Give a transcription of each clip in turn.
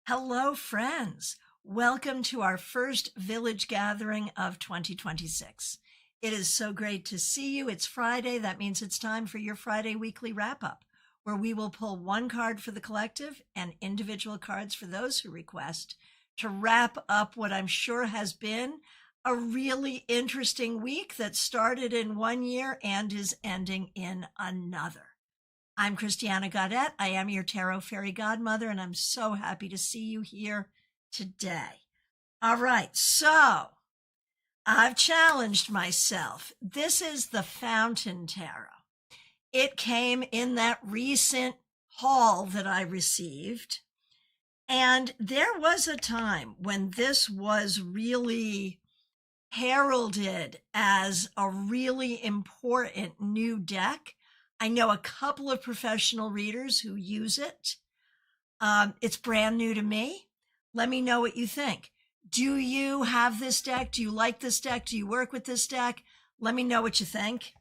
Hello, friends. Welcome to our first village gathering of 2026. It is so great to see you. It's Friday. That means it's time for your Friday weekly wrap up, where we will pull one card for the collective and individual cards for those who request to wrap up what I'm sure has been a really interesting week that started in one year and is ending in another. I'm Christiana Gaudet. I am your tarot fairy godmother, and I'm so happy to see you here today. All right, so I've challenged myself. This is the Fountain Tarot. It came in that recent haul that I received, and there was a time when this was really heralded as a really important new deck. I know a couple of professional readers who use it. It's brand new to me. Let me know what you think. Do you have this deck? Do you like this deck? Do you work with this deck? Let me know what you think.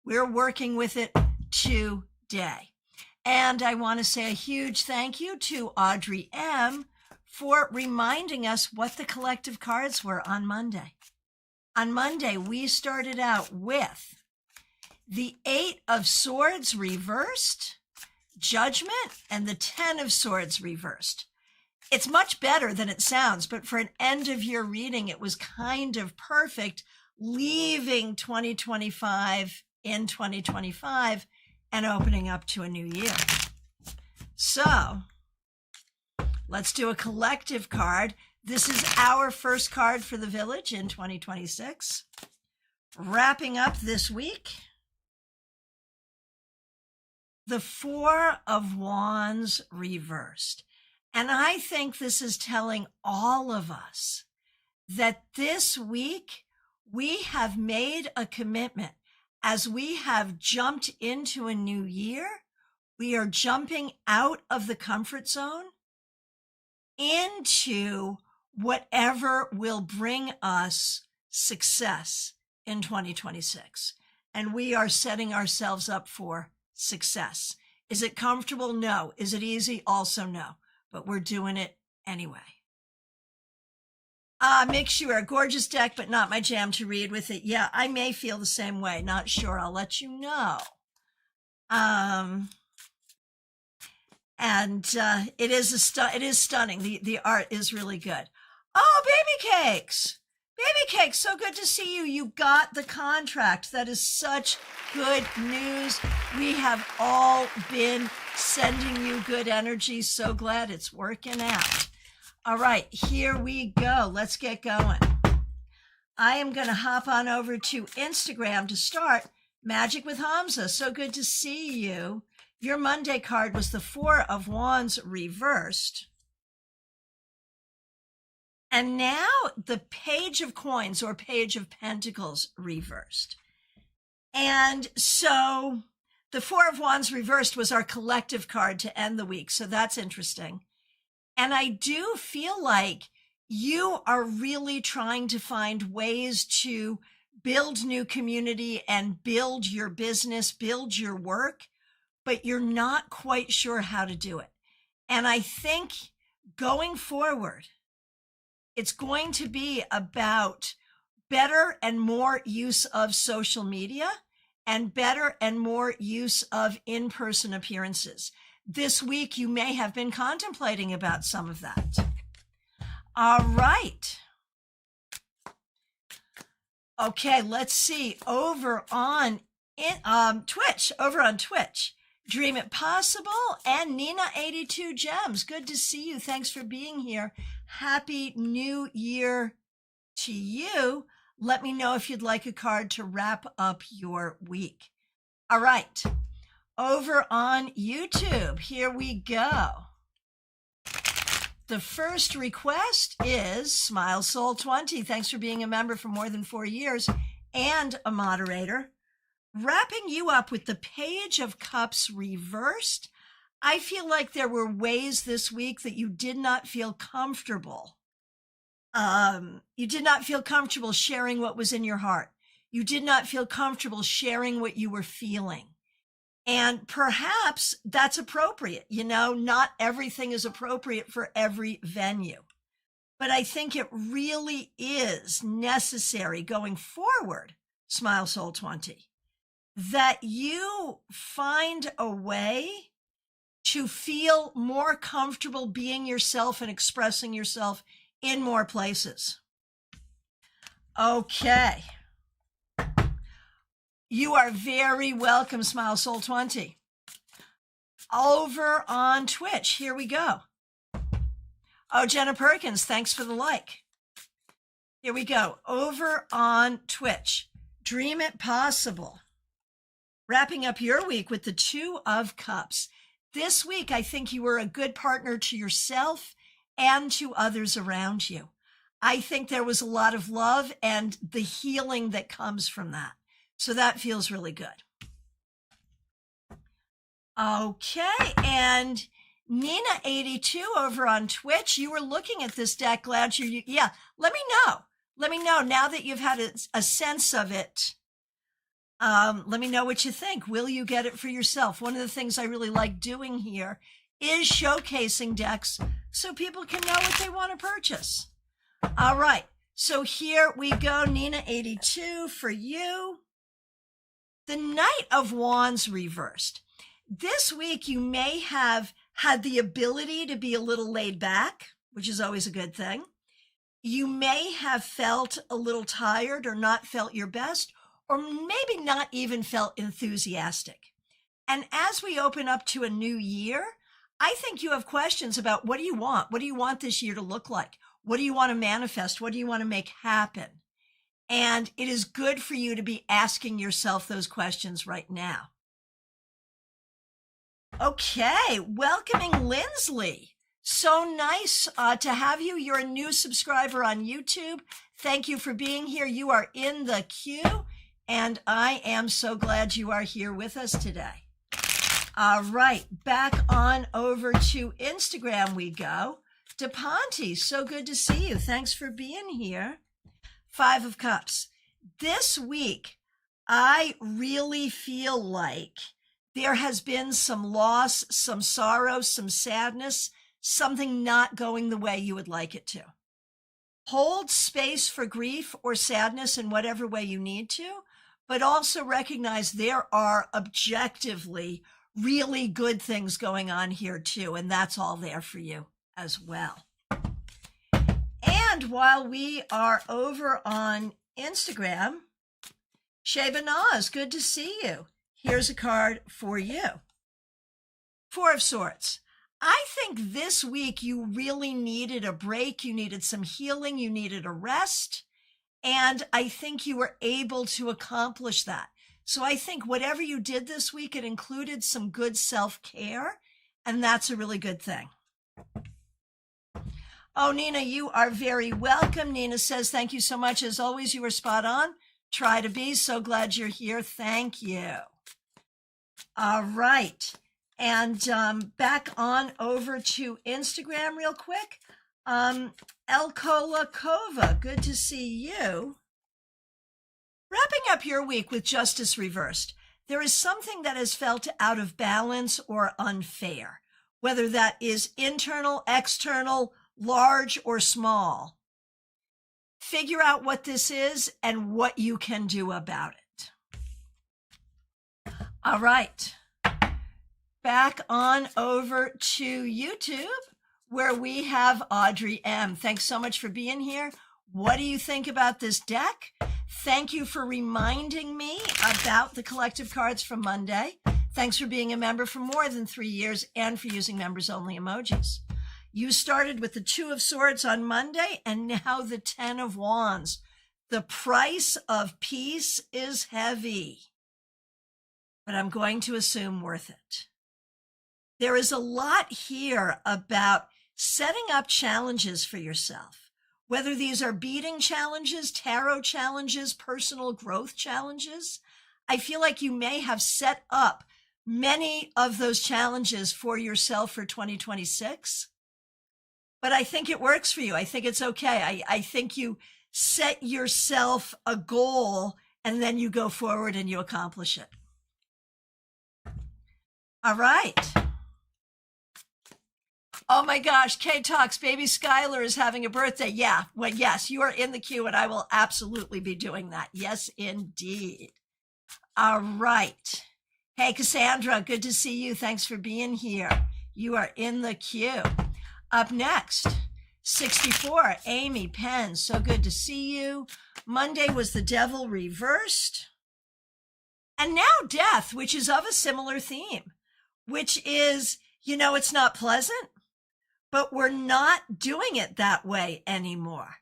We're working with it today. And I want to say a huge thank you to Audrey M. for reminding us what the collective cards were on Monday. On Monday, we started out with the 8 of Swords reversed, Judgment, and the 10 of Swords reversed. It's much better than it sounds, but for an end of year reading, it was kind of perfect, leaving 2025 in 2025 and opening up to a new year. So let's do a collective card. This is our first card for the village in 2026. Wrapping up this week, the 4 of Wands reversed. And I think this is telling all of us that this week we have made a commitment. As we have jumped into a new year, we are jumping out of the comfort zone into whatever will bring us success in 2026. And we are setting ourselves up for success. Is it comfortable? No. Is it easy? Also no. But we're doing it anyway. Makes you a gorgeous deck, but not my jam to read with it. Yeah, I may feel the same way. Not sure. I'll let you know. It is stunning. The art is really good. Oh, baby cakes. Baby cakes, so good to see you. You got the contract. That is such good news. We have all been sending you good energy. So glad it's working out. All right, here we go. Let's get going. I am going to hop on over to Instagram to start. Magic with Hamza. So good to see you. Your Monday card was the 4 of Wands reversed. And now the Page of Coins or Page of Pentacles reversed. And so the 4 of Wands reversed was our collective card to end the week. So that's interesting. And I do feel like you are really trying to find ways to build new community and build your business, build your work, but you're not quite sure how to do it. And I think going forward, it's going to be about better and more use of social media and better and more use of in-person appearances. This week, you may have been contemplating about some of that. All right. Okay, let's see. Over on Twitch, Dream It Possible and Nina82 Gems. Good to see you. Thanks for being here. Happy New Year to you. Let me know if you'd like a card to wrap up your week. All right. Over on YouTube, here we go. The first request is Smile Soul 20. Thanks for being a member for more than 4 years and a moderator. Wrapping you up with the Page of Cups reversed. I feel like there were ways this week that you did not feel comfortable. You did not feel comfortable sharing what was in your heart. You did not feel comfortable sharing what you were feeling. And perhaps that's appropriate. You know, not everything is appropriate for every venue. But I think it really is necessary going forward, Smile Soul 20, that you find a way to feel more comfortable being yourself and expressing yourself in more places. Okay. You are very welcome, Smile Soul 20. Over on Twitch, here we go. Oh, Jenna Perkins, thanks for the like. Here we go. Over on Twitch, Dream It Possible. Wrapping up your week with the Two of Cups. This week, I think you were a good partner to yourself and to others around you. I think there was a lot of love and the healing that comes from that. So that feels really good. Okay, and Nina82 over on Twitch, you were looking at this deck. Glad yeah, let me know. Let me know now that you've had a sense of it. Let me know what you think. Will you get it for yourself? One of the things I really like doing here is showcasing decks so people can know what they want to purchase. All right, so here we go, Nina82, for you. The Knight of Wands reversed. This week, you may have had the ability to be a little laid back, which is always a good thing. You may have felt a little tired or not felt your best, or maybe not even felt enthusiastic. And as we open up to a new year, I think you have questions about what do you want? What do you want this year to look like? What do you want to manifest? What do you want to make happen? And it is good for you to be asking yourself those questions right now. Okay, welcoming Lindsley. So nice to have you. You're a new subscriber on YouTube. Thank you for being here. You are in the queue, and I am so glad you are here with us today. All right, back on over to Instagram we go. DePonte, so good to see you. Thanks for being here. Five of Cups. This week, I really feel like there has been some loss, some sorrow, some sadness, something not going the way you would like it to. Hold space for grief or sadness in whatever way you need to, but also recognize there are objectively really good things going on here too, and that's all there for you as well. And while we are over on Instagram, Sheba Naz, good to see you. Here's a card for you. Four of Swords. I think this week you really needed a break. You needed some healing. You needed a rest. And I think you were able to accomplish that. So I think whatever you did this week, it included some good self-care. And that's a really good thing. Oh, Nina, you are very welcome. Nina says, thank you so much. As always, you were spot on. Try to be. So glad you're here. Thank you. All right. And back on over to Instagram real quick. Elkola Kova, good to see you. Wrapping up your week with Justice reversed. There is something that is felt out of balance or unfair, whether that is internal, external, large or small. Figure out what this is and what you can do about it. All right. Back on over to YouTube where we have Audrey M. Thanks so much for being here. What do you think about this deck? Thank you for reminding me about the collective cards from Monday. Thanks for being a member for more than 3 years and for using members only emojis. You started with the Two of Swords on Monday and now the 10 of Wands. The price of peace is heavy, but I'm going to assume worth it. There is a lot here about setting up challenges for yourself, whether these are beading challenges, tarot challenges, personal growth challenges. I feel like you may have set up many of those challenges for yourself for 2026. But I think it works for you. I think it's okay. I think you set yourself a goal and then you go forward and you accomplish it. All right. Oh my gosh, Kay Talks, baby Skylar is having a birthday. Yeah, well, yes, you are in the queue and I will absolutely be doing that. Yes, indeed. All right. Hey, Cassandra, good to see you. Thanks for being here. You are in the queue. Up next, 64, Amy Penn. So good to see you. Monday was the devil reversed. And now death, which is of a similar theme, which is, it's not pleasant, but we're not doing it that way anymore.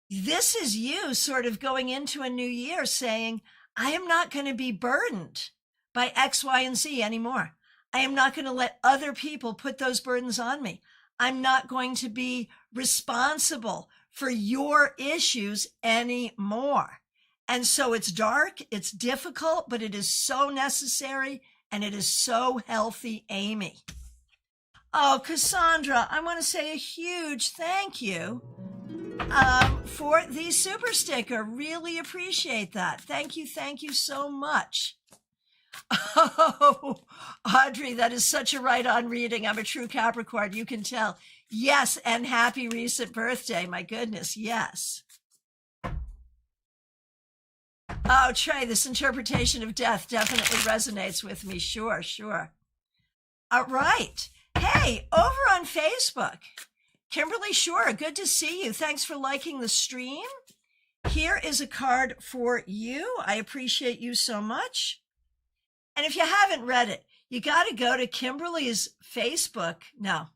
This is you sort of going into a new year saying, I am not going to be burdened by X, Y, and Z anymore. I am not going to let other people put those burdens on me. I'm not going to be responsible for your issues anymore. And so it's dark, it's difficult, but it is so necessary and it is so healthy, Amy. Oh, Cassandra, I want to say a huge thank you for the super sticker. Really appreciate that. Thank you so much. Oh, Audrey, that is such a right-on reading. I'm a true Capricorn, you can tell. Yes, and happy recent birthday. My goodness, yes. Oh, Trey, this interpretation of death definitely resonates with me. Sure. All right. Hey, over on Facebook, Kimberly Shore, good to see you. Thanks for liking the stream. Here is a card for you. I appreciate you so much. And if you haven't read it, you got to go to Kimberly's Facebook. No.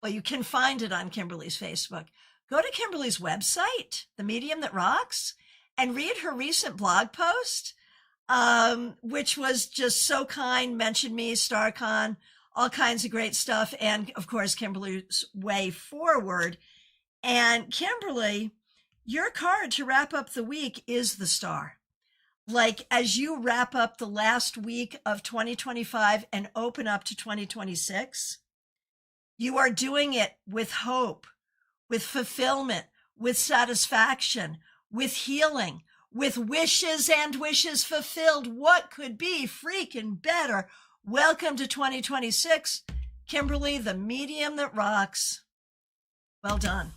Well, you can find it on Kimberly's Facebook. Go to Kimberly's website, The Medium That Rocks, and read her recent blog post, which was just so kind, mentioned me, StaarCon, all kinds of great stuff, and of course, Kimberly's way forward. And Kimberly, your card to wrap up the week is the Star. Like, as you wrap up the last week of 2025 and open up to 2026, you are doing it with hope, with fulfillment, with satisfaction, with healing, with wishes and wishes fulfilled. What could be freaking better? Welcome to 2026. Kimberly, the medium that rocks. Well done.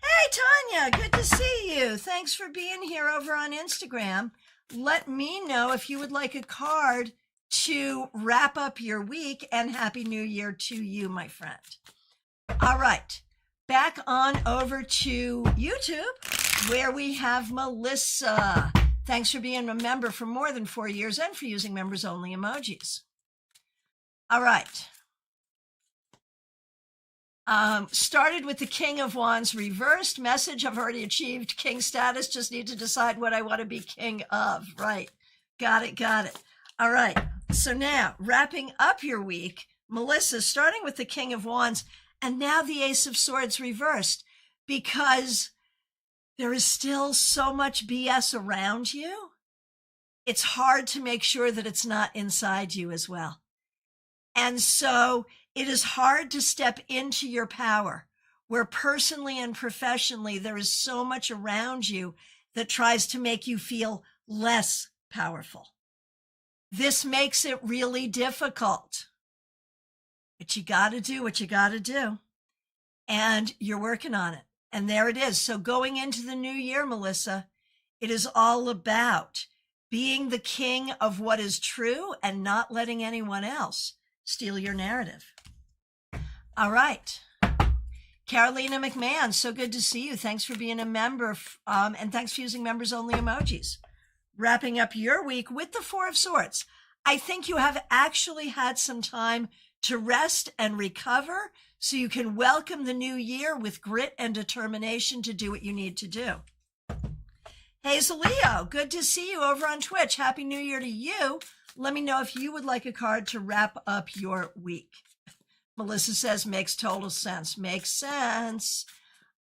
Hey, Tanya, good to see you. Thanks for being here over on Instagram. Let me know if you would like a card to wrap up your week, and Happy New Year to you, my friend. All right, back on over to YouTube, where we have Melissa. Thanks for being a member for more than 4 years and for using members-only emojis. All right. Started with the King of Wands reversed. Message, I've already achieved king status. Just need to decide what I want to be king of. Right. Got it. All right. So now, wrapping up your week, Melissa, starting with the King of Wands, and now the Ace of Swords reversed, because there is still so much BS around you. It's hard to make sure that it's not inside you as well. And so it is hard to step into your power, where personally and professionally, there is so much around you that tries to make you feel less powerful. This makes it really difficult. But you got to do what you got to do. And you're working on it. And there it is. So going into the new year, Melissa, it is all about being the king of what is true and not letting anyone else steal your narrative. All right. Carolina McMahon, so good to see you. Thanks for being a member, and thanks for using members-only emojis. Wrapping up your week with the Four of Swords. I think you have actually had some time to rest and recover, so you can welcome the new year with grit and determination to do what you need to do. Hazel Leo, good to see you over on Twitch. Happy New Year to you. Let me know if you would like a card to wrap up your week. Melissa says, makes total sense. Makes sense.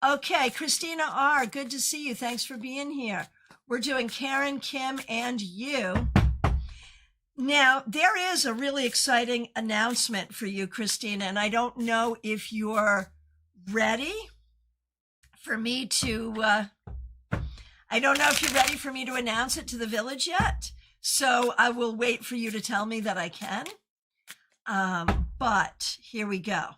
Okay, Christina R., good to see you. Thanks for being here. We're doing Karen, Kim, and you. Now, there is a really exciting announcement for you, Christina, and I don't know if you're ready for me to, I don't know if you're ready for me to announce it to the village yet. So I will wait for you to tell me that I can. But here we go.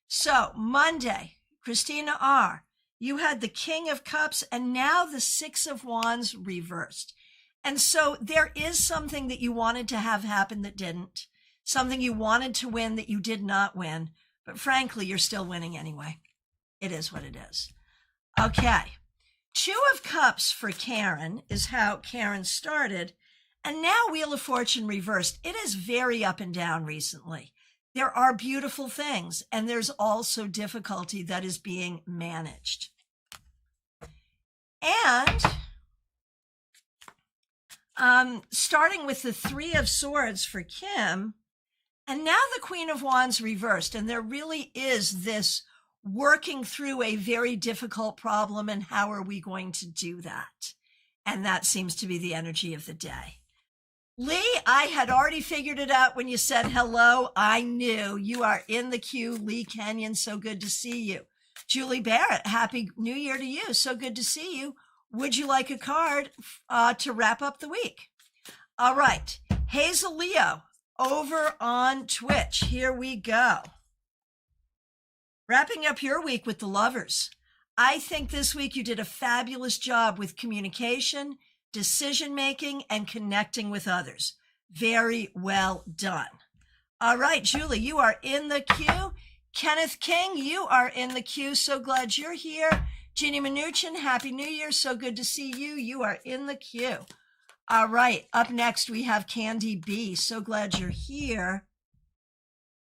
So Monday, Christina R., you had the King of Cups and now the Six of Wands reversed. And so there is something that you wanted to have happen that didn't, something you wanted to win that you did not win, but frankly, you're still winning anyway. It is what it is. Okay. Two of Cups for Karen is how Karen started. And now Wheel of Fortune reversed. It is very up and down recently. There are beautiful things, and there's also difficulty that is being managed. And starting with the Three of Swords for Kim, and now the Queen of Wands reversed. And there really is this working through a very difficult problem, and how are we going to do that? And that seems to be the energy of the day. Lee, I had already figured it out when you said hello. I knew you are in the queue. Lee Kenyon, so good to see you. Julie Barrett, Happy New Year to you. So good to see you. Would you like a card to wrap up the week? All right. Hazel Leo over on Twitch. Here we go. Wrapping up your week with the Lovers. I think this week you did a fabulous job with communication, decision-making, and connecting with others. Very well done. All right, Julie, you are in the queue. Kenneth King, you are in the queue. So glad you're here. Jeannie Mnuchin, Happy New Year. So good to see you. You are in the queue. All right, up next we have Candy B. So glad you're here.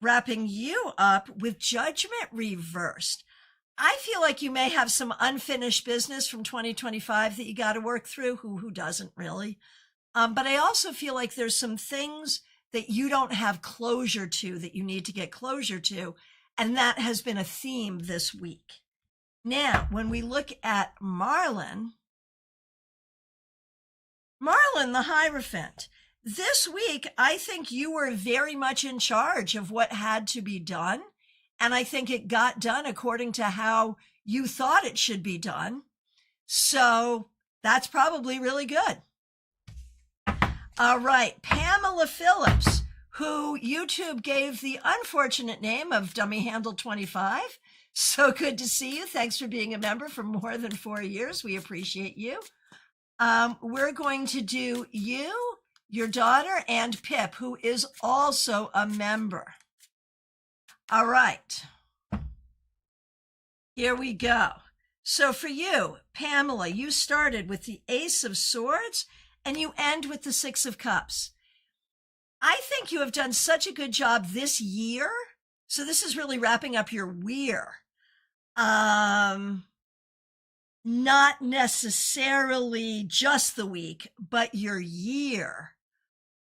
Wrapping you up with Judgment reversed. I feel like you may have some unfinished business from 2025 that you got to work through. Who doesn't really? But I also feel like there's some things that you don't have closure to that you need to get closure to. And that has been a theme this week. Now, when we look at Marlin, the Hierophant, this week, I think you were very much in charge of what had to be done. And I think it got done according to how you thought it should be done. So that's probably really good. All right, Pamela Phillips, who YouTube gave the unfortunate name of Dummy Handle 25. So good to see you. Thanks for being a member for more than 4 years. We appreciate you. We're going to do you, your daughter, and Pip, who is also a member. All right. Here we go. So for you, Pamela, you started with the Ace of Swords and you end with the Six of Cups. I think you have done such a good job this year. So this is really wrapping up your year. Not necessarily just the week, but your year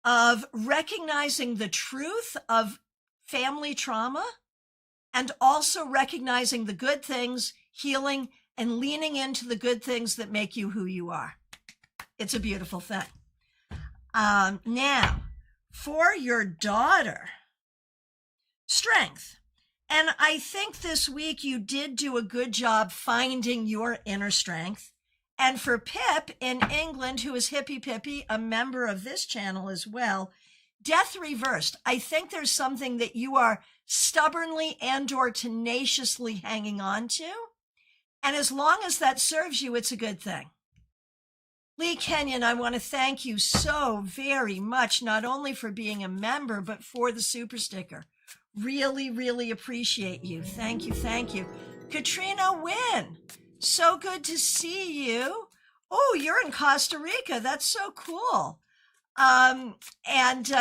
of recognizing the truth of family trauma and also recognizing the good things, healing, and leaning into the good things that make you who you are. It's a beautiful thing. Now, for your daughter, strength. And I think this week you did do a good job finding your inner strength. And for Pip in England, who is Hippie Pippy, a member of this channel as well, Death reversed. I think there's something that you are stubbornly and or tenaciously hanging on to. And as long as that serves you, it's a good thing. Lee Kenyon, I want to thank you so very much, not only for being a member, but for the super sticker. Really, really appreciate you. Thank you. Thank you. Katrina Wynn, so good to see you. Oh, you're in Costa Rica. That's so cool.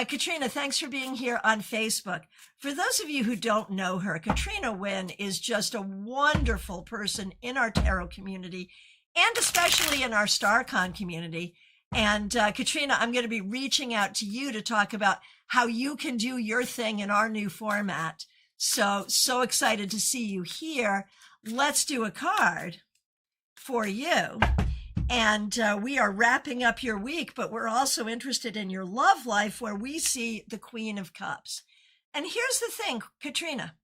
Katrina, thanks for being here on Facebook. For those of you who don't know her, Katrina Wynn is just a wonderful person in our tarot community and especially in our StaarCon community. And Katrina, I'm going to be reaching out to you to talk about how you can do your thing in our new format. So excited to see you here. Let's do a card for you. And we are wrapping up your week, but we're also interested in your love life where we see the Queen of Cups. And here's the thing, Katrina,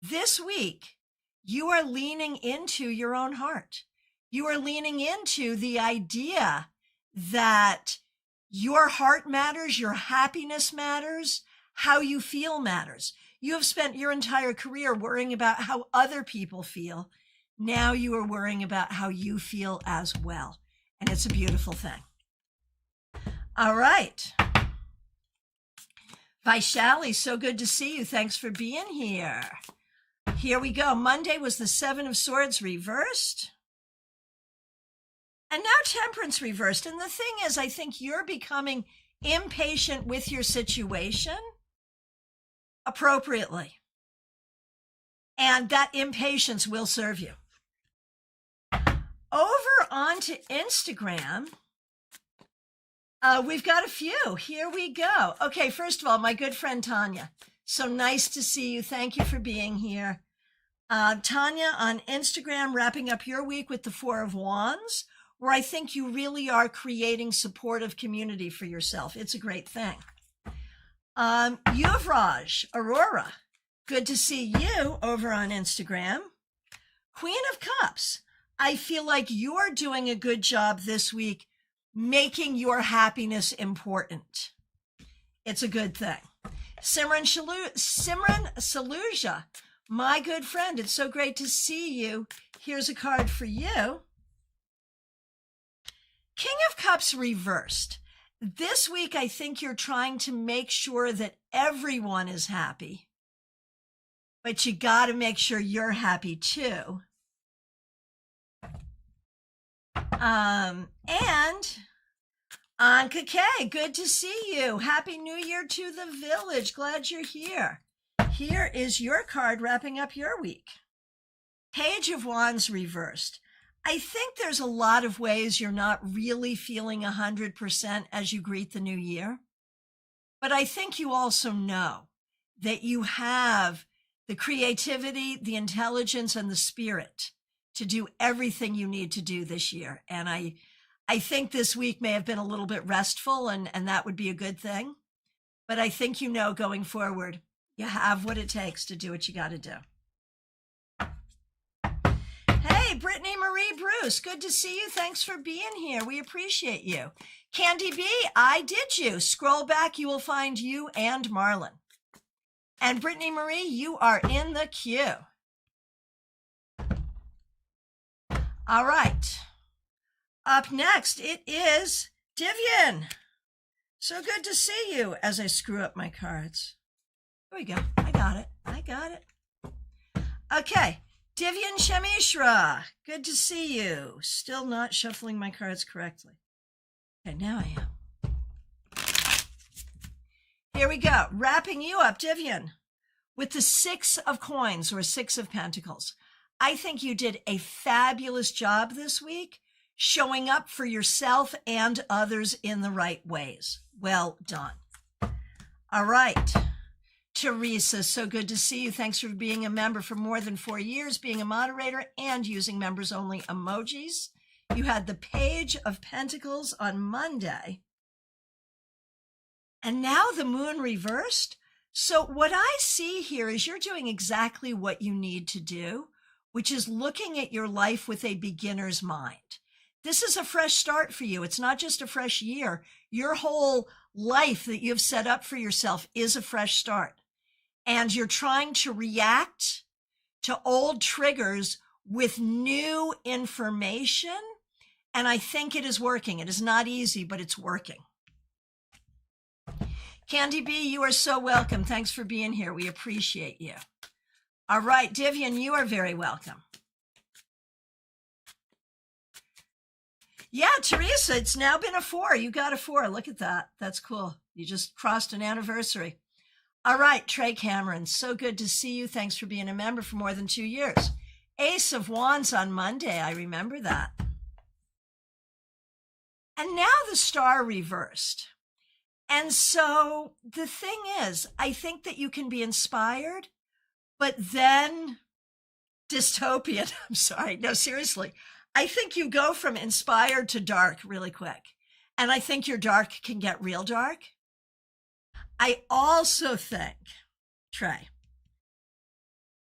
this week, you are leaning into your own heart. You are leaning into the idea that Your heart matters, your happiness matters, how you feel matters. You have spent your entire career worrying about how other people feel. Now you are worrying about how you feel as well. And it's a beautiful thing. All right. Vaishali, so good to see you. Thanks for being here. Here we go. Monday was the Seven of Swords reversed. And now Temperance reversed. And the thing is, I think you're becoming impatient with your situation appropriately. And that impatience will serve you. Over onto Instagram, we've got a few. Here we go. Okay, first of all, my good friend Tanya. So nice to see you. Thank you for being here. Tanya on Instagram, wrapping up your week with the Four of Wands, where I think you really are creating supportive community for yourself. It's a great thing. Yuvraj, Aurora, good to see you over on Instagram. Queen of Cups, I feel like you're doing a good job this week making your happiness important. It's a good thing. Simran Saluja, my good friend, it's so great to see you. Here's a card for you. King of Cups reversed. This week, I think you're trying to make sure that everyone is happy, but you got to make sure you're happy too. And Anka K, good to see you. Happy New Year to the village. Glad you're here. Here is your card wrapping up your week. Page of Wands reversed. I think there's a lot of ways you're not really feeling 100% as you greet the new year. But I think you also know that you have the creativity, the intelligence, and the spirit to do everything you need to do this year. And I think this week may have been a little bit restful, and that would be a good thing. But I think you know going forward, you have what it takes to do what you got to do. Hey, Brittany Marie Bruce, good to see you. Thanks for being here. We appreciate you. Candy B, I did you. Scroll back, you will find you and Marlon. And Brittany Marie, you are in the queue. All right. Up next, it is Divian. So good to see you as I screw up my cards. Here we go. I got it. Okay. Divian Shamishra, good to see you. Still not shuffling my cards correctly. Okay, now I am. Here we go. Wrapping you up, Divian, with the Six of Coins or Six of Pentacles. I think you did a fabulous job this week showing up for yourself and others in the right ways. Well done. All right. Teresa, so good to see you. Thanks for being a member for more than 4 years, being a moderator, and using members-only emojis. You had the Page of Pentacles on Monday. And now the Moon reversed. So what I see here is you're doing exactly what you need to do, which is looking at your life with a beginner's mind. This is a fresh start for you. It's not just a fresh year. Your whole life that you've set up for yourself is a fresh start. And you're trying to react to old triggers with new information. And I think it is working. It is not easy, but it's working. Candy B, you are so welcome. Thanks for being here. We appreciate you. All right, Divian, you are very welcome. Yeah, Teresa, it's now been a 4. You got a 4. Look at that. That's cool. You just crossed an anniversary. All right, Trey Cameron, so good to see you. Thanks for being a member for more than 2 years. Ace of Wands on Monday. I remember that. And now the Star reversed. And so the thing is, I think that you can be inspired, but then dystopian. I'm sorry. No, seriously. I think you go from inspired to dark really quick. And I think your dark can get real dark. I also think, Trey,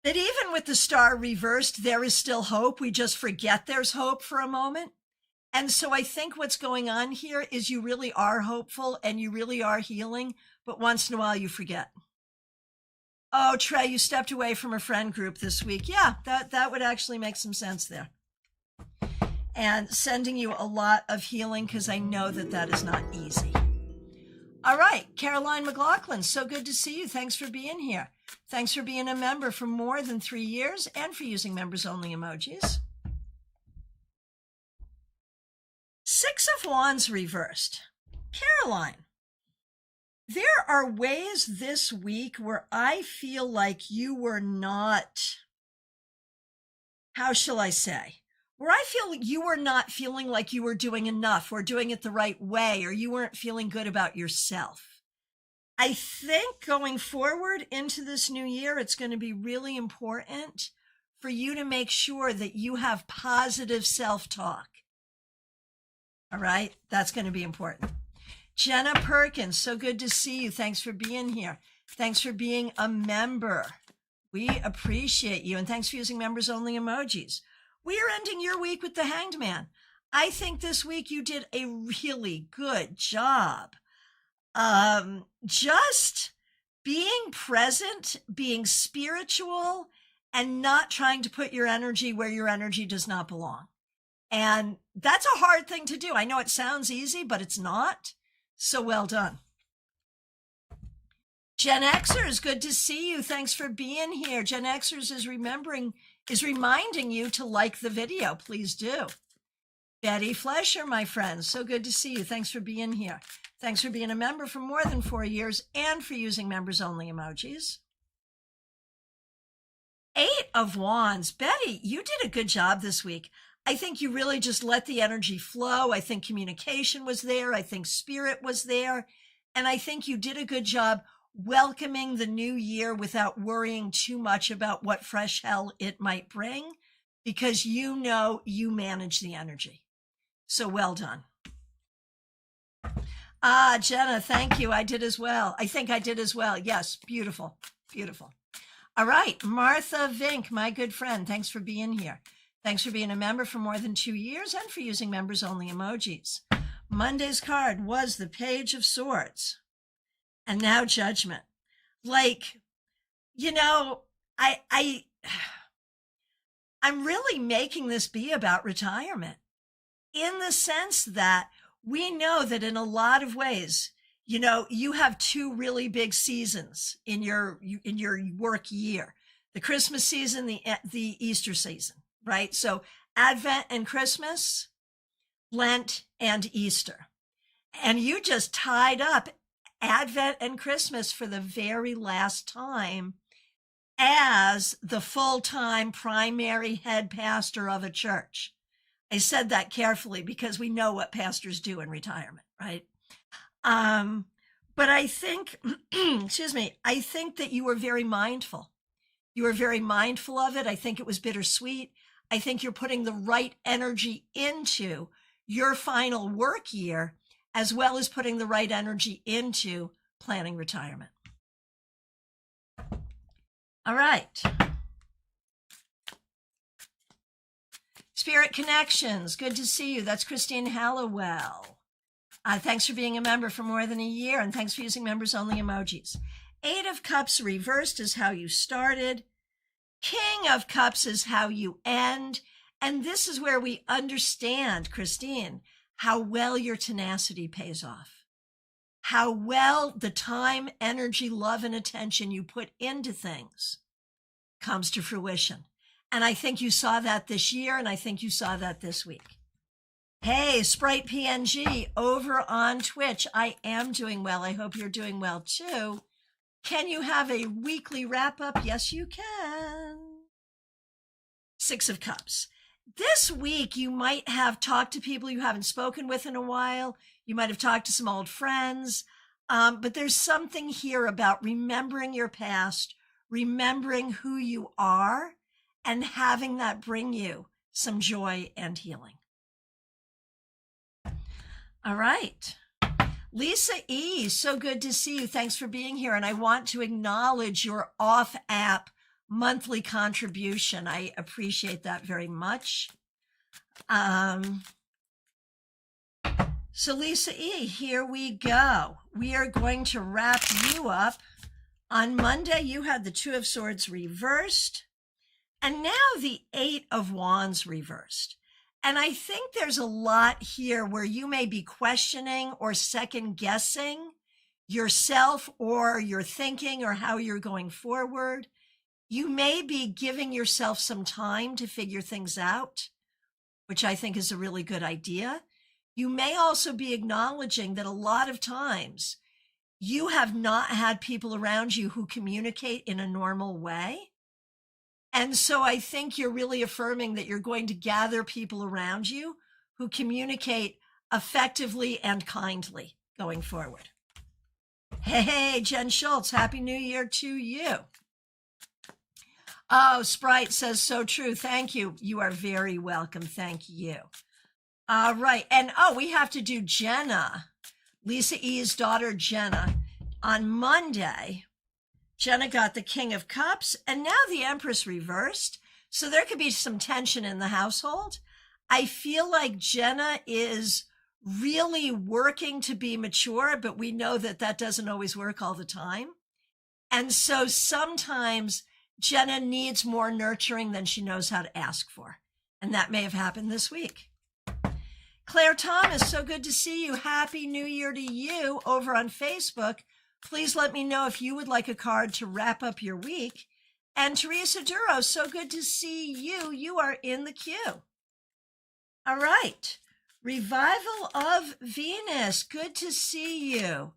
that even with the Star reversed, there is still hope. We just forget there's hope for a moment. And so I think what's going on here is you really are hopeful and you really are healing, but once in a while you forget. Oh, Trey, you stepped away from a friend group this week. Yeah, that would actually make some sense there. And sending you a lot of healing because I know that is not easy. All right, Caroline McLaughlin, so good to see you. Thanks for being here. Thanks for being a member for more than 3 years and for using members only emojis. 6 of Wands reversed. Caroline, there are ways this week where I feel like you were not, how shall I say, where I feel you were not feeling like you were doing enough or doing it the right way, or you weren't feeling good about yourself. I think going forward into this new year, it's going to be really important for you to make sure that you have positive self-talk. All right, that's going to be important. Jenna Perkins, so good to see you. Thanks for being here. Thanks for being a member. We appreciate you. And thanks for using members only emojis. We are ending your week with the Hanged Man. I think this week you did a really good job. Just being present, being spiritual, and not trying to put your energy where your energy does not belong. And that's a hard thing to do. I know it sounds easy, but it's not. So well done. Gen Xers, good to see you. Thanks for being here. Gen Xers is reminding you to like the video. Please do. Betty Flesher, my friend, so good to see you. Thanks for being here. Thanks for being a member for more than 4 years and for using members only emojis. 8 of Wands. Betty, you did a good job this week. I think you really just let the energy flow. I think communication was there. I think spirit was there. And I think you did a good job welcoming the new year without worrying too much about what fresh hell it might bring, because you know you manage the energy. So well done. Jenna, thank you. I did as well. I think I did as well. Yes, beautiful, beautiful. All right, Martha Vink, my good friend, thanks for being here. Thanks for being a member for more than 2 years and for using members only emojis. Monday's card was the Page of Swords. And now Judgment. Like, you know, I'm really making this be about retirement, in the sense that we know that in a lot of ways, you know, you have 2 really big seasons in your work year: the Christmas season, the Easter season, right? So Advent and Christmas, Lent and Easter. And you just tied up Advent and Christmas for the very last time as the full-time primary head pastor of a church. I said that carefully because we know what pastors do in retirement, right? But I think, excuse me, I think that you were very mindful. You were very mindful of it. I think it was bittersweet. I think you're putting the right energy into your final work year, as well as putting the right energy into planning retirement. All right. Spirit Connections, good to see you. That's Christine Hallowell. Thanks for being a member for more than a year, and thanks for using members only emojis. 8 of Cups reversed is how you started. King of Cups is how you end. And this is where we understand, Christine, how well your tenacity pays off, how well the time, energy, love, and attention you put into things comes to fruition. And I think you saw that this year, and I think you saw that this week. Hey, Sprite PNG over on Twitch. I am doing well. I hope you're doing well too. Can you have a weekly wrap up? Yes, you can. 6 of Cups. This week, you might have talked to people you haven't spoken with in a while. You might have talked to some old friends. But there's something here about remembering your past, remembering who you are, and having that bring you some joy and healing. All right. Lisa E., so good to see you. Thanks for being here. And I want to acknowledge your off-app monthly contribution. I appreciate that very much. So Lisa E., here we go. We are going to wrap you up. On Monday, you had the Two of Swords reversed, and now the Eight of Wands reversed. And I think there's a lot here where you may be questioning or second guessing yourself or your thinking or how you're going forward. You may be giving yourself some time to figure things out, which I think is a really good idea. You may also be acknowledging that a lot of times you have not had people around you who communicate in a normal way. And so I think you're really affirming that you're going to gather people around you who communicate effectively and kindly going forward. Hey, Jen Schultz, Happy New Year to you. Oh, Sprite says so true. Thank you. You are very welcome. Thank you. All right. And we have to do Jenna, Lisa E.'s daughter, Jenna. On Monday, Jenna got the King of Cups and now the Empress reversed. So there could be some tension in the household. I feel like Jenna is really working to be mature, but we know that that doesn't always work all the time. And so sometimes Jenna needs more nurturing than she knows how to ask for. And that may have happened this week. Claire Thomas, so good to see you. Happy New Year to you over on Facebook. Please let me know if you would like a card to wrap up your week. And Teresa Duro, so good to see you. You are in the queue. All right. Revival of Venus. Good to see you.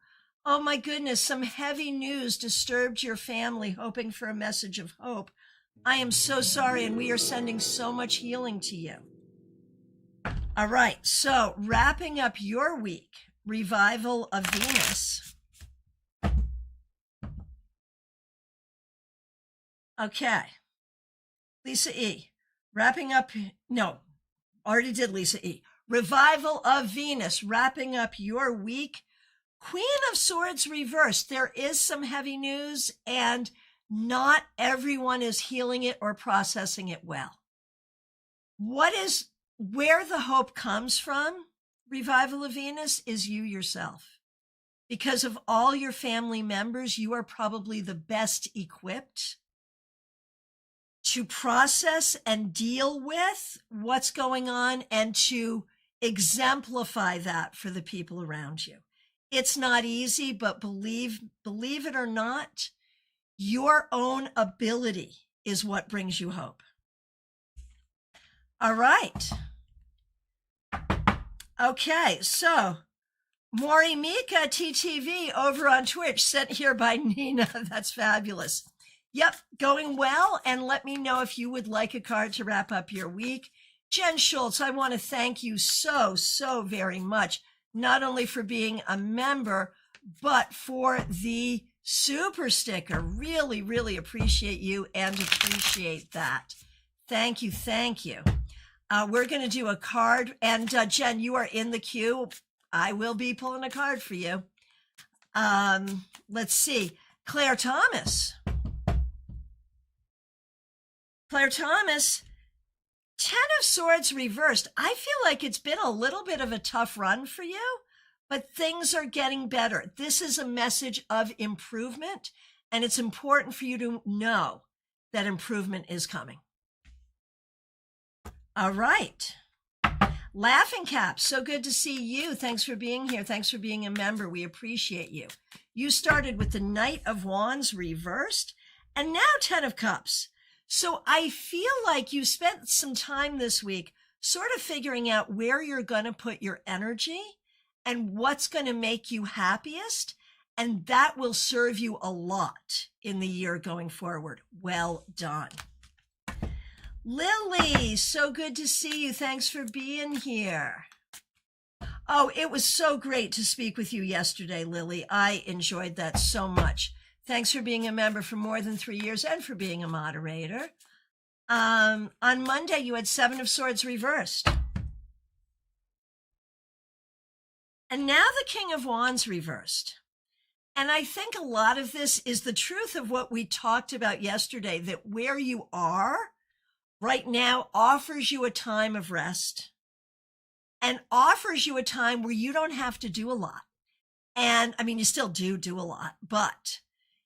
Oh my goodness, some heavy news disturbed your family, hoping for a message of hope. I am so sorry, and we are sending so much healing to you. All right, so wrapping up your week, Revival of Venus. Okay, Lisa E. Wrapping up, no, already did Lisa E. Revival of Venus, wrapping up your week. Queen of Swords reversed. There is some heavy news, and not everyone is healing it or processing it well. Where the hope comes from, Revival of Venus, is you yourself. Because of all your family members, you are probably the best equipped to process and deal with what's going on and to exemplify that for the people around you. It's not easy, but believe it or not, your own ability is what brings you hope. All right. Okay, so Maury Mika TTV over on Twitch, sent here by Nina. That's fabulous. Yep, going well, and let me know if you would like a card to wrap up your week. Jen Schultz, I want to thank you so very much, not only for being a member, but for the super sticker. Really appreciate you and appreciate that. Thank you. We're going to do a card, and Jen, you are in the queue. I will be pulling a card for you. Let's see. Claire Thomas, 10 of Swords reversed. I feel like it's been a little bit of a tough run for you, but things are getting better. This is a message of improvement, and it's important for you to know that improvement is coming. All right. Laughing Cap, so good to see you. Thanks for being here. Thanks for being a member. We appreciate you. You started with the Knight of Wands reversed, and now 10 of Cups. So I feel like you spent some time this week sort of figuring out where you're going to put your energy and what's going to make you happiest, and that will serve you a lot in the year going forward. Well done. Lily, so good to see you. Thanks for being here. Oh, it was so great to speak with you yesterday, Lily. I enjoyed that so much. Thanks for being a member for more than 3 years and for being a moderator. On Monday, you had 7 of Swords reversed. And now the King of Wands reversed. And I think a lot of this is the truth of what we talked about yesterday, that where you are right now offers you a time of rest and offers you a time where you don't have to do a lot. And I mean, you still do a lot, but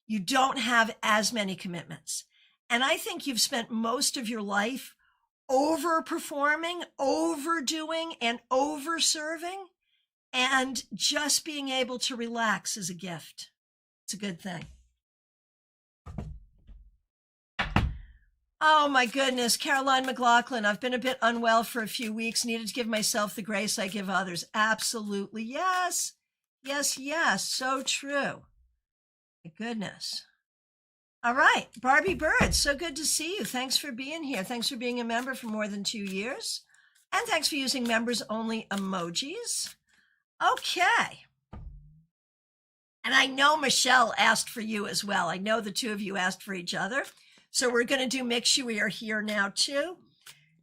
you don't have as many commitments. And I think you've spent most of your life overperforming, overdoing, and overserving. And just being able to relax is a gift. It's a good thing. Oh my goodness, Caroline McLaughlin, I've been a bit unwell for a few weeks, needed to give myself the grace I give others. Absolutely, yes. Yes, so true. My goodness. All right, Barbie Bird, so good to see you. Thanks for being here. Thanks for being a member for more than 2 years. And thanks for using members-only emojis. Okay. And I know Michelle asked for you as well. I know the two of you asked for each other. So we're going to do Mixuer here now too.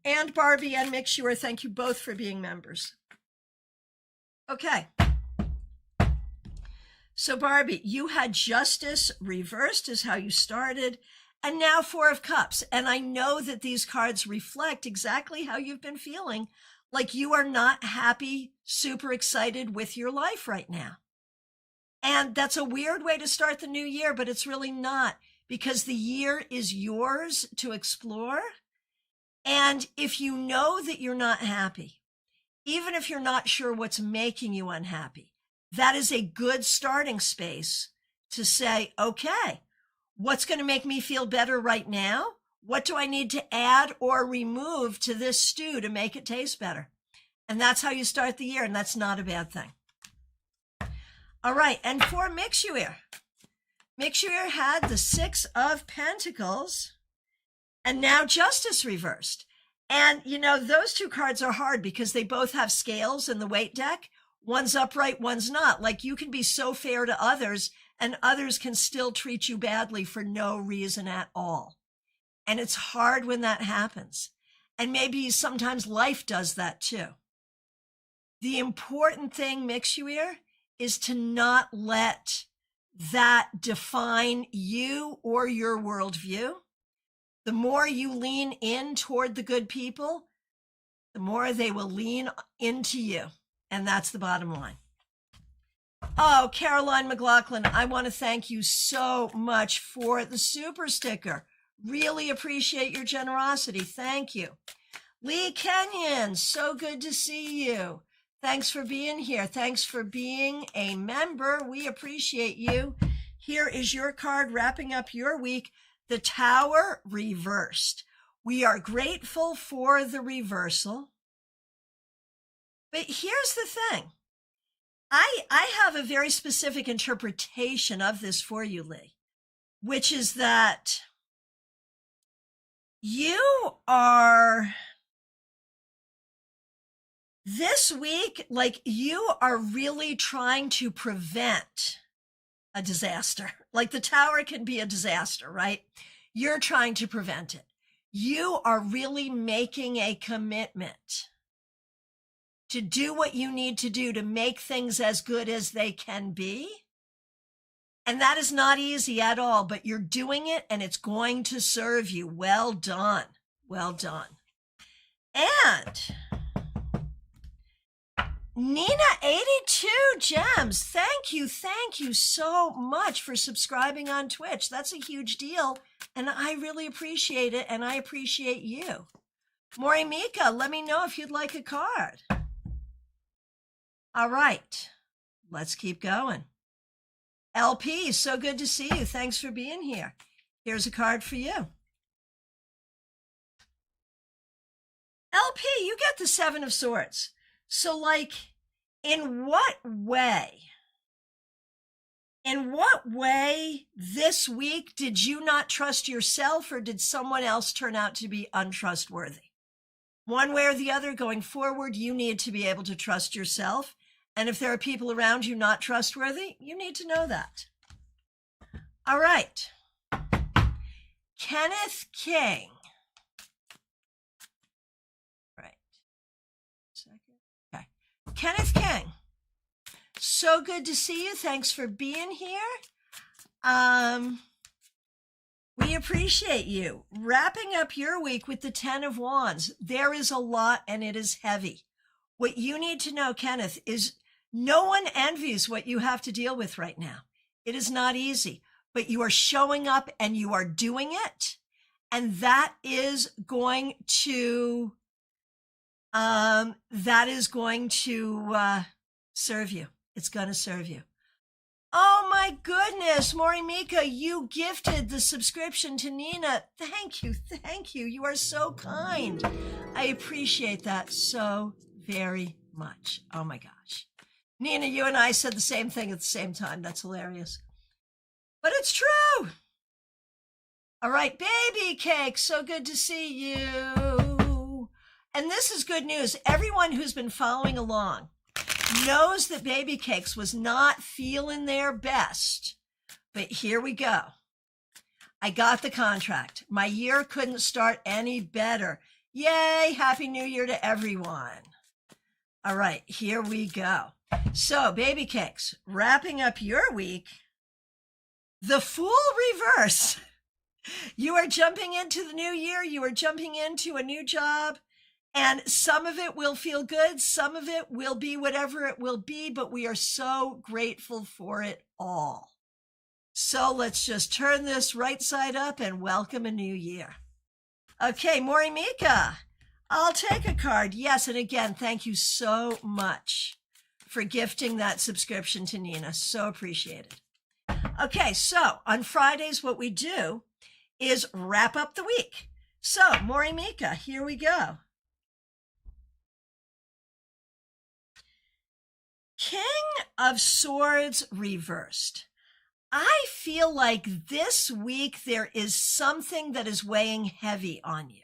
And Barbie and Mixuer, thank you both for being members. Okay. So Barbie, you had Justice reversed is how you started, and now Four of Cups. And I know that these cards reflect exactly how you've been feeling, like you are not happy, super excited with your life right now. And that's a weird way to start the new year, but it's really not, because the year is yours to explore. And if you know that you're not happy, even if you're not sure what's making you unhappy, that is a good starting space to say, okay, what's going to make me feel better right now? What do I need to add or remove to this stew to make it taste better? And that's how you start the year, and that's not a bad thing. All right, and for Mixuer, Mixuer had the Six of Pentacles and now Justice reversed. And, you know, those two cards are hard because they both have scales in the weight deck. One's upright, one's not. Like, you can be so fair to others and others can still treat you badly for no reason at all. And it's hard when that happens. And maybe sometimes life does that too. The important thing, Mixuer, is to not let that define you or your worldview. The more you lean in toward the good people, the more they will lean into you. And that's the bottom line. Oh, Caroline McLaughlin, I want to thank you so much for the super sticker. Really appreciate your generosity. Thank you. Lee Kenyon, so good to see you. Thanks for being here. Thanks for being a member. We appreciate you. Here is your card wrapping up your week. The Tower reversed. We are grateful for the reversal. But here's the thing. I have a very specific interpretation of this for you, Lee, which is that you are, this week, like, you are really trying to prevent a disaster. Like, the Tower can be a disaster, right? You're trying to prevent it. You are really making a commitment to do what you need to do to make things as good as they can be. And that is not easy at all, but you're doing it and it's going to serve you. Well done. Well done. And Nina 82 Gems, thank you so much for subscribing on Twitch. That's a huge deal, and I really appreciate it, and I appreciate you. Mori Mika, let me know if you'd like a card. All right, let's keep going. LP, so good to see you. Thanks for being here. Here's a card for you. LP, you get the Seven of Swords. So, like, in what way this week did you not trust yourself, or did someone else turn out to be untrustworthy? One way or the other, going forward, you need to be able to trust yourself. And if there are people around you not trustworthy, you need to know that. All right. Kenneth King. Kenneth King, so good to see you. Thanks for being here. We appreciate you. Wrapping up your week with the Ten of Wands. There is a lot and it is heavy. What you need to know, Kenneth, is no one envies what you have to deal with right now. It is not easy, but you are showing up and you are doing it. And that is going to serve you. It's going to serve you. Oh my goodness, Morimika, you gifted the subscription to Nina. Thank you. Thank you. You are so kind. I appreciate that so very much. Oh my gosh. Nina, you and I said the same thing at the same time. That's hilarious. But it's true. All right, baby cake. So good to see you. And this is good news. Everyone who's been following along knows that Baby Cakes was not feeling their best, but here we go. I got the contract. My year couldn't start any better. Yay, Happy New Year to everyone. All right, here we go. So, Baby Cakes, wrapping up your week, the Fool reverse. You are jumping into the new year. You are jumping into a new job. And some of it will feel good. Some of it will be whatever it will be, but we are so grateful for it all. So let's just turn this right side up and welcome a new year. Okay, Morimika, I'll take a card. Yes, and again, thank you so much for gifting that subscription to Nina. So appreciated. Okay, so on Fridays, what we do is wrap up the week. So, Morimika, here we go. King of Swords reversed. I feel like this week there is something that is weighing heavy on you.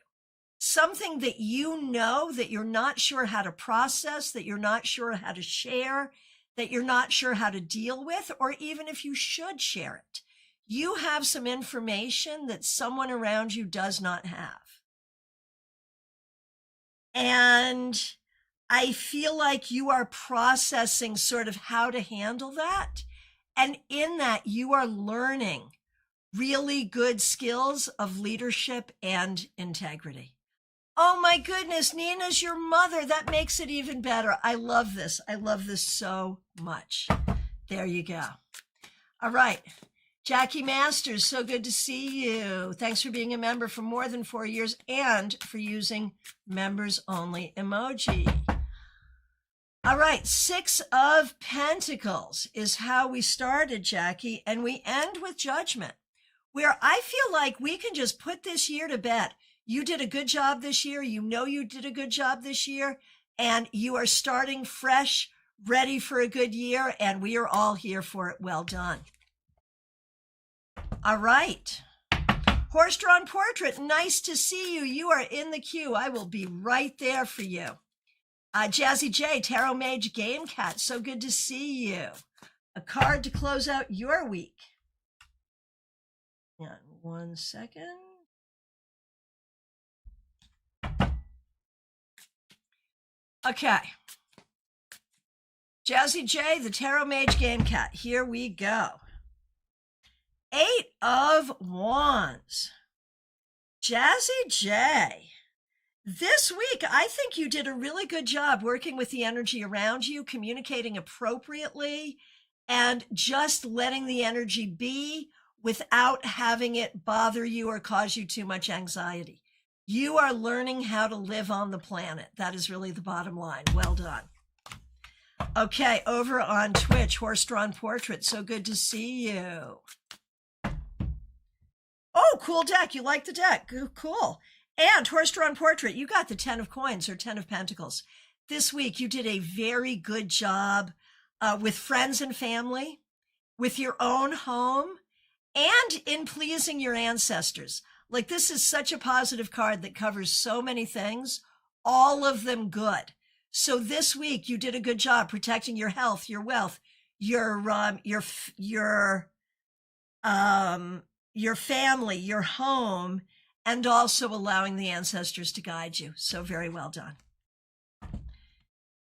Something that you know that you're not sure how to process, that you're not sure how to share, that you're not sure how to deal with, or even if you should share it. You have some information that someone around you does not have. And I feel like you are processing sort of how to handle that. And in that, you are learning really good skills of leadership and integrity. Oh my goodness, Nina's your mother. That makes it even better. I love this. I love this so much. There you go. All right. Jackie Masters, so good to see you. Thanks for being a member for more than 4 years and for using members only emoji. All right, 6 of Pentacles is how we started, Jackie, and we end with Judgment, where I feel like we can just put this year to bed. You did a good job this year. You know you did a good job this year, and you are starting fresh, ready for a good year, and we are all here for it. Well done. All right. Horse-drawn portrait, nice to see you. You are in the queue. I will be right there for you. Jazzy J, Tarot Mage Game Cat, so good to see you. A card to close out your week. Yeah, 1 second. Okay. Jazzy J, the Tarot Mage Game Cat, here we go. 8 of Wands. Jazzy J. This week, I think you did a really good job working with the energy around you, communicating appropriately, and just letting the energy be without having it bother you or cause you too much anxiety. You are learning how to live on the planet. That is really the bottom line. Well done. Okay, over on Twitch, Horse-drawn portrait. So good to see you. Oh, cool deck. You like the deck. Cool. And Horse-drawn portrait, you got the 10 of coins or 10 of pentacles. This week, you did a very good job with friends and family, with your own home, and in pleasing your ancestors. Like, this is such a positive card that covers so many things, all of them good. So this week, you did a good job protecting your health, your wealth, your family, your home, and also allowing the ancestors to guide you. So very well done.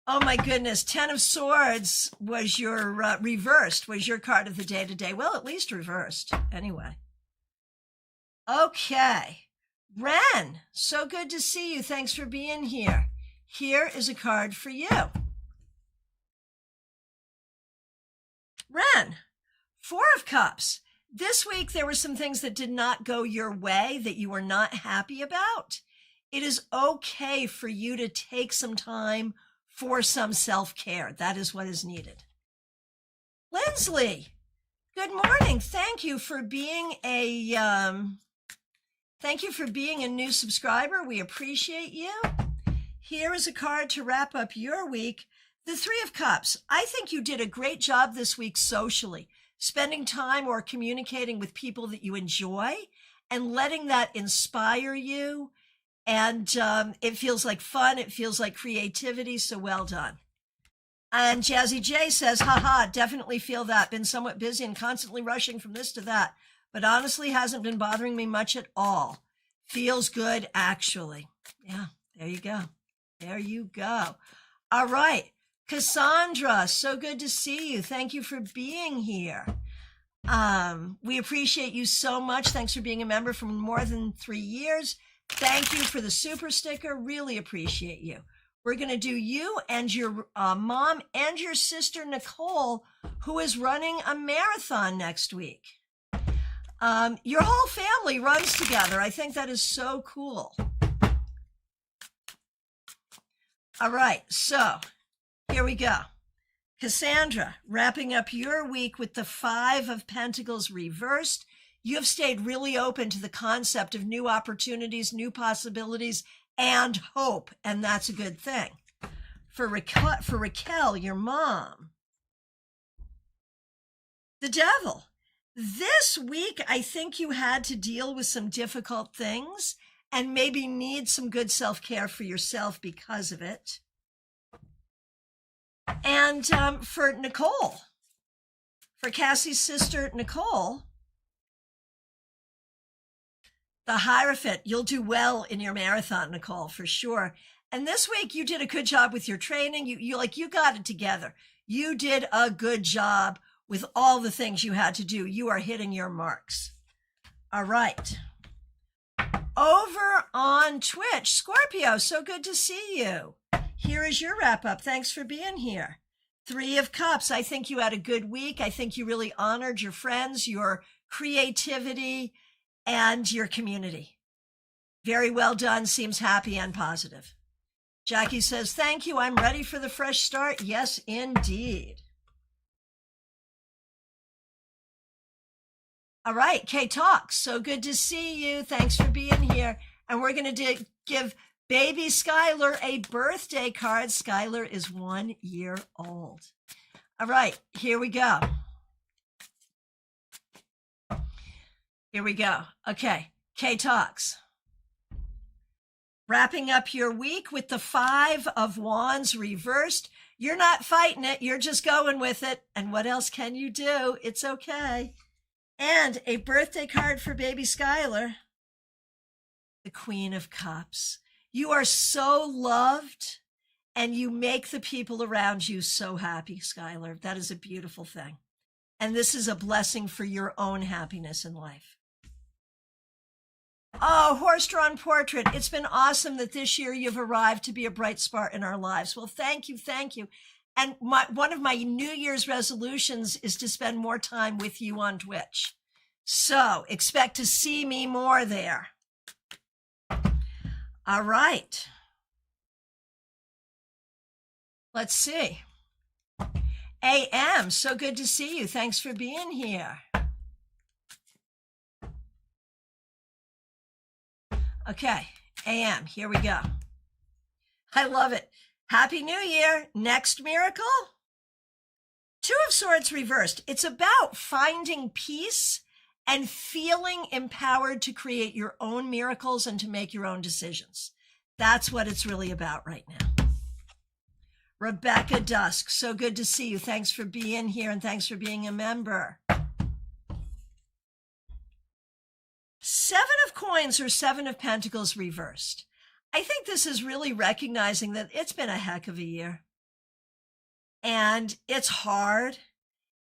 Oh my goodness, 10 of Swords was your reversed, was your card of the day today. Well, at least reversed anyway. Okay, Ren, so good to see you. Thanks for being here. here is a card for you. Ren, Four of Cups. This week, there were some things that did not go your way that you were not happy about. It is okay for you to take some time for some self-care. That is what is needed. Lindsley, good morning. Thank you for being a new subscriber. We appreciate you. Here is a card to wrap up your week. The Three of Cups. I think you did a great job this week socially, spending time or communicating with people that you enjoy and letting that inspire you. And it feels like fun. It feels like creativity. So well done. And Jazzy J says, haha, definitely feel that. Been somewhat busy and constantly rushing from this to that, but honestly hasn't been bothering me much at all. Feels good, actually. Yeah, there you go. There you go. All right. Cassandra, so good to see you. Thank you for being here. We appreciate you so much. Thanks for being a member for more than 3 years. Thank you for the super sticker. Really appreciate you. We're going to do you and your mom and your sister, Nicole, who is running a marathon next week. Your whole family runs together. I think that is so cool. All right, so here we go. Cassandra, wrapping up your week with the Five of Pentacles reversed. You have stayed really open to the concept of new opportunities, new possibilities, and hope, and that's a good thing. For Raquel, your mom, the Devil. This week, I think you had to deal with some difficult things and maybe need some good self-care for yourself because of it. And for Nicole, for Cassie's sister, Nicole, the Hierophant, you'll do well in your marathon, Nicole, for sure. And this week you did a good job with your training. You got it together. You did a good job with all the things you had to do. You are hitting your marks. All right. Over on Twitch, Scorpio, so good to see you. Here is your wrap up. Thanks for being here. Three of Cups. I think you had a good week. I think you really honored your friends, your creativity, and your community. Very well done. Seems happy and positive. Jackie says, thank you. I'm ready for the fresh start. Yes, indeed. All right, Kay Talks. So good to see you. Thanks for being here. And we're going to give baby Skylar a birthday card. Skylar is 1 year old. All right, here we go. Here we go. Okay, Kay Talks. Wrapping up your week with the Five of Wands reversed. You're not fighting it. You're just going with it. And what else can you do? It's okay. And a birthday card for baby Skylar. The Queen of Cups. You are so loved and you make the people around you so happy, Skylar. That is a beautiful thing. And this is a blessing for your own happiness in life. Oh, horse-drawn portrait. It's been awesome that this year you've arrived to be a bright spark in our lives. Well, thank you, thank you. And one of my New Year's resolutions is to spend more time with you on Twitch. So expect to see me more there. All right. Let's see. AM, so good to see you. Thanks for being here. Okay, AM, here we go. I love it. Happy New Year. Next miracle. Two of Swords reversed. It's about finding peace and feeling empowered to create your own miracles and to make your own decisions. That's what it's really about right now. Rebecca Dusk, so good to see you. Thanks for being here and thanks for being a member. Seven of Coins or Seven of Pentacles reversed. I think this is really recognizing that it's been a heck of a year. And it's hard.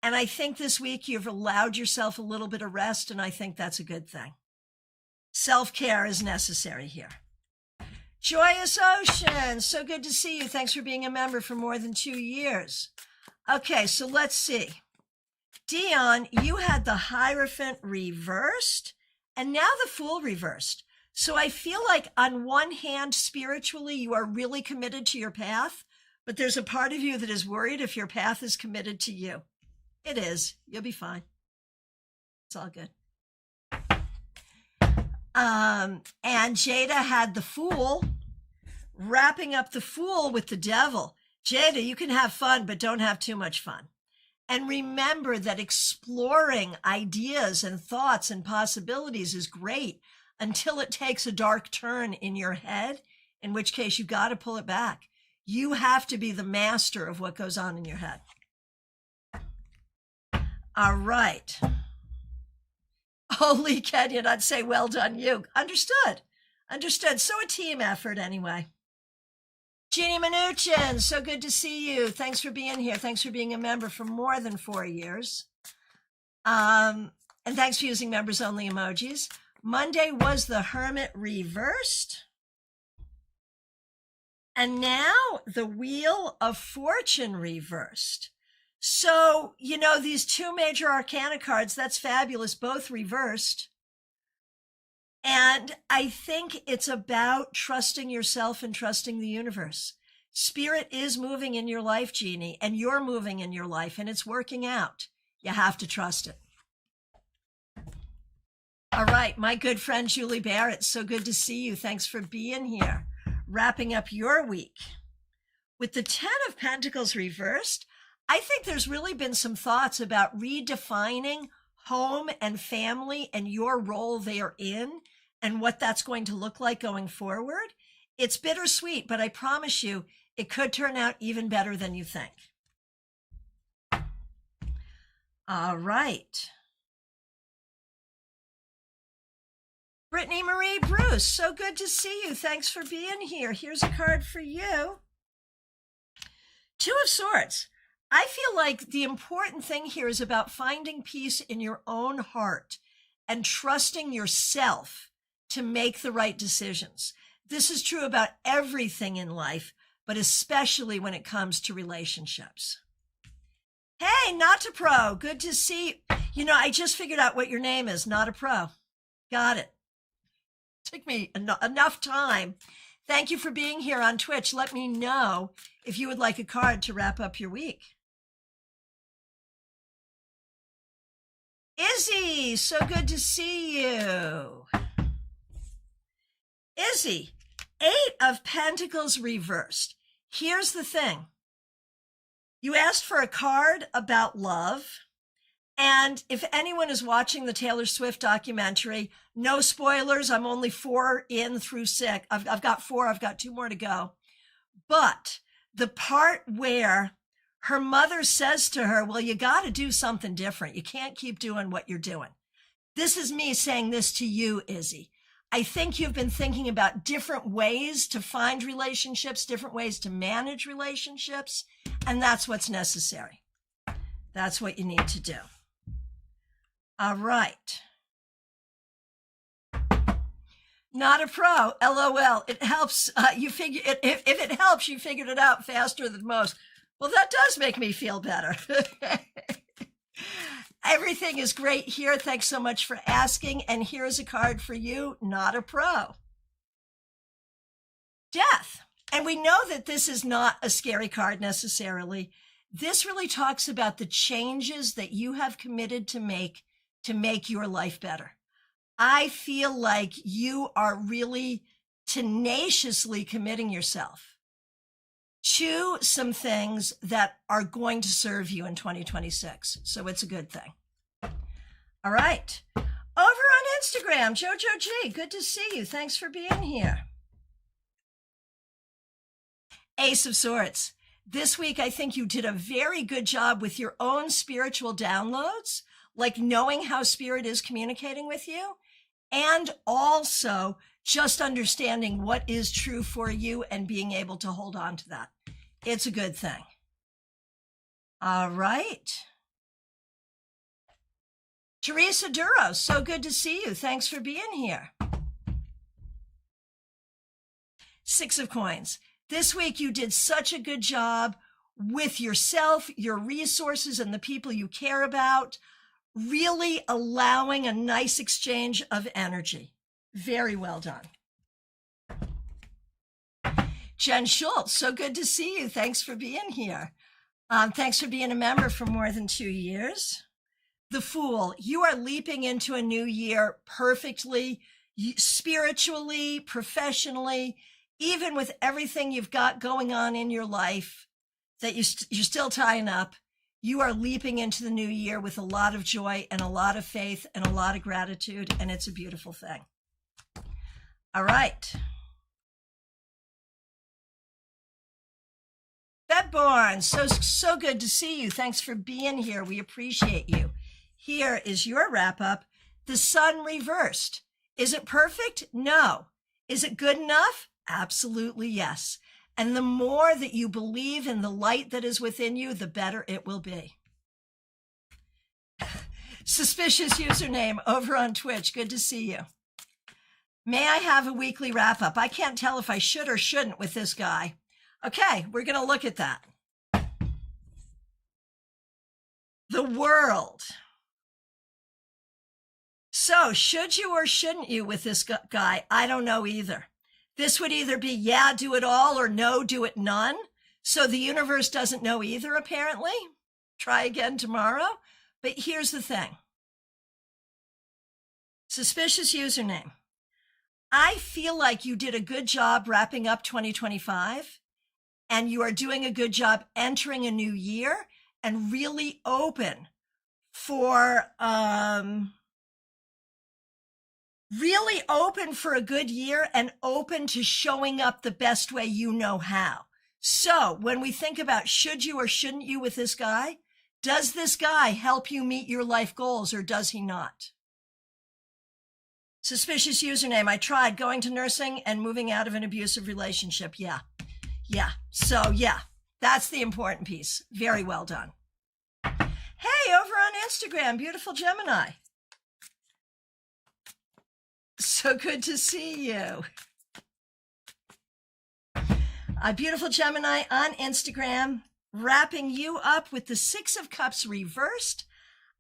And I think this week you've allowed yourself a little bit of rest, and I think that's a good thing. Self-care is necessary here. Joyous Ocean, so good to see you. Thanks for being a member for more than 2 years. Okay, so let's see. Dion, you had the Hierophant reversed and now the Fool reversed. So I feel like on one hand, spiritually, you are really committed to your path, but there's a part of you that is worried if your path is committed to you. It is. You'll be fine. It's all good. And Jada had the Fool, wrapping up the Fool with the Devil. Jada, you can have fun, but don't have too much fun. And remember that exploring ideas and thoughts and possibilities is great until it takes a dark turn in your head, in which case you got to pull it back. You have to be the master of what goes on in your head. All right. Holy Kenyon, I'd say well done you. Understood. So a team effort anyway. Jeannie Mnuchin, so good to see you. Thanks for being here. Thanks for being a member for more than 4 years. And thanks for using members only emojis. Monday was the Hermit reversed. And now the Wheel of Fortune reversed. So, you know, these 2 major arcana cards, that's fabulous, both reversed. And I think it's about trusting yourself and trusting the universe. Spirit is moving in your life, Jeannie, and you're moving in your life, and it's working out. You have to trust it. All right, my good friend Julie Barrett, so good to see you. Thanks for being here. Wrapping up your week. With the 10 of Pentacles reversed, I think there's really been some thoughts about redefining home and family and your role therein and what that's going to look like going forward. It's bittersweet, but I promise you it could turn out even better than you think. All right. Brittany Marie Bruce, so good to see you. Thanks for being here. Here's a card for you. 2 of Swords. I feel like the important thing here is about finding peace in your own heart and trusting yourself to make the right decisions. This is true about everything in life, but especially when it comes to relationships. Hey, Not a Pro, good to see you. You know, I just figured out what your name is, Not a Pro. Got it. Took me enough time. Thank you for being here on Twitch. Let me know if you would like a card to wrap up your week. Izzy, so good to see you. Izzy, 8 of Pentacles reversed. Here's the thing. You asked for a card about love. And if anyone is watching the Taylor Swift documentary, no spoilers. I'm only 4 in through 6. I've got 4. I've got 2 more to go. But the part where her mother says to her, well, you got to do something different. You can't keep doing what you're doing. This is me saying this to you, Izzy. I think you've been thinking about different ways to find relationships, different ways to manage relationships, and that's what's necessary. That's what you need to do. All right. Not a Pro, LOL. It helps. You figure if it helps, you figured it out faster than most. Well, that does make me feel better. Everything is great here. Thanks so much for asking. And here's a card for you, Not a Pro. Death. And we know that this is not a scary card necessarily. This really talks about the changes that you have committed to make your life better. I feel like you are really tenaciously committing yourself to some things that are going to serve you in 2026. So it's a good thing. All right. Over on Instagram, Jojo G, good to see you. Thanks for being here. Ace of Swords. This week, I think you did a very good job with your own spiritual downloads, like knowing how spirit is communicating with you, and also just understanding what is true for you and being able to hold on to that. It's a good thing. All right. Teresa Duro, so good to see you. Thanks for being here. Six of Coins. This week you did such a good job with yourself, your resources, and the people you care about, really allowing a nice exchange of energy. Very well done. Jen Schultz, so good to see you. Thanks for being here. Thanks for being a member for more than 2 years. The Fool, you are leaping into a new year perfectly, spiritually, professionally, even with everything you've got going on in your life that you're still tying up. You are leaping into the new year with a lot of joy and a lot of faith and a lot of gratitude, and it's a beautiful thing. All right. Beth Barnes, so good to see you. Thanks for being here. We appreciate you. Here is your wrap up. The sun reversed. Is it perfect? No. Is it good enough? Absolutely yes. And the more that you believe in the light that is within you, the better it will be. Suspicious username over on Twitch. Good to see you. May I have a weekly wrap up? I can't tell if I should or shouldn't with this guy. Okay, we're going to look at that. The world. So, should you or shouldn't you with this guy? I don't know either. This would either be, yeah, do it all, or no, do it none. So the universe doesn't know either, apparently. Try again tomorrow. But here's the thing. Suspicious username. I feel like you did a good job wrapping up 2025, and you are doing a good job entering a new year and really open for a good year and open to showing up the best way you know how. So when we think about should you or shouldn't you with this guy, does this guy help you meet your life goals or does he not? Suspicious username. I tried going to nursing and moving out of an abusive relationship. Yeah. So yeah, that's the important piece. Very well done. Hey, over on Instagram, beautiful Gemini. So good to see you. A beautiful Gemini on Instagram, wrapping you up with the Six of Cups reversed.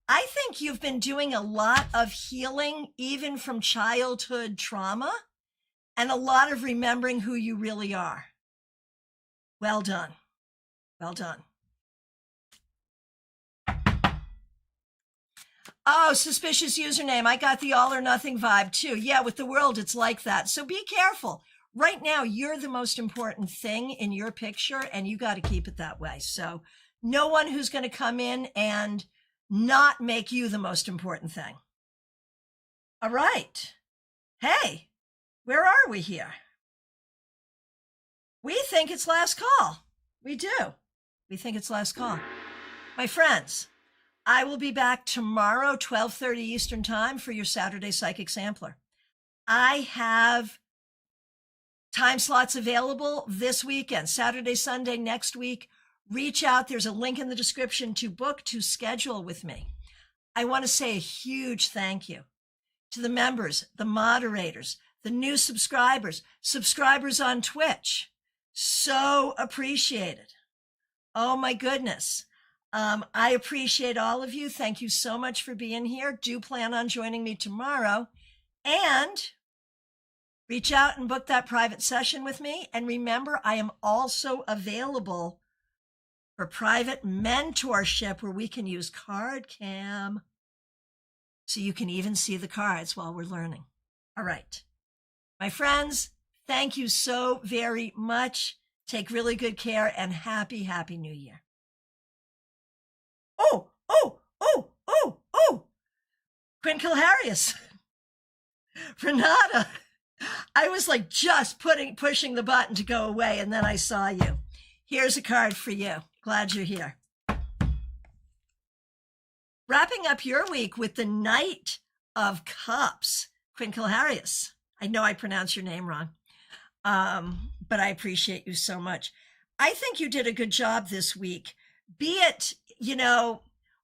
I think you've been doing a lot of healing, even from childhood trauma, and a lot of remembering who you really are. Well done. Well done. Oh, suspicious username. I got the all or nothing vibe too. Yeah, with the world, it's like that. So be careful. Right now, you're the most important thing in your picture, and you got to keep it that way. So no one who's going to come in and not make you the most important thing. All right. Hey, where are we here? We think it's last call. We do. We think it's last call. My friends, I will be back tomorrow, 12:30 Eastern Time, for your Saturday Psychic Sampler. I have time slots available this weekend, Saturday, Sunday, next week. Reach out. There's a link in the description to book, to schedule with me. I want to say a huge thank you to the members, the moderators, the new subscribers on Twitch. So appreciated. Oh my goodness. I appreciate all of you. Thank you so much for being here. Do plan on joining me tomorrow, and reach out and book that private session with me. And remember, I am also available for private mentorship where we can use Card Cam so you can even see the cards while we're learning. All right. My friends, thank you so very much. Take really good care and happy, happy New Year. Oh. Quinn Kilharius. Renata. I was like just pushing the button to go away, and then I saw you. Here's a card for you. Glad you're here. Wrapping up your week with the Knight of Cups, Quinn Kilharius. I know I pronounced your name wrong, but I appreciate you so much. I think you did a good job this week, be it,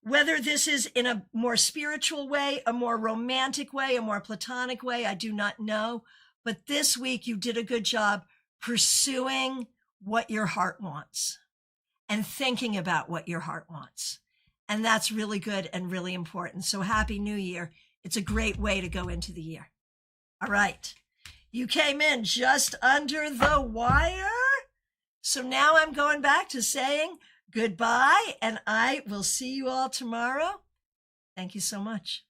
whether this is in a more spiritual way, a more romantic way, a more platonic way, I do not know. But this week you did a good job pursuing what your heart wants and thinking about what your heart wants. And that's really good and really important. So Happy New Year. It's a great way to go into the year. All right. You came in just under the wire. So now I'm going back to saying goodbye, and I will see you all tomorrow. Thank you so much.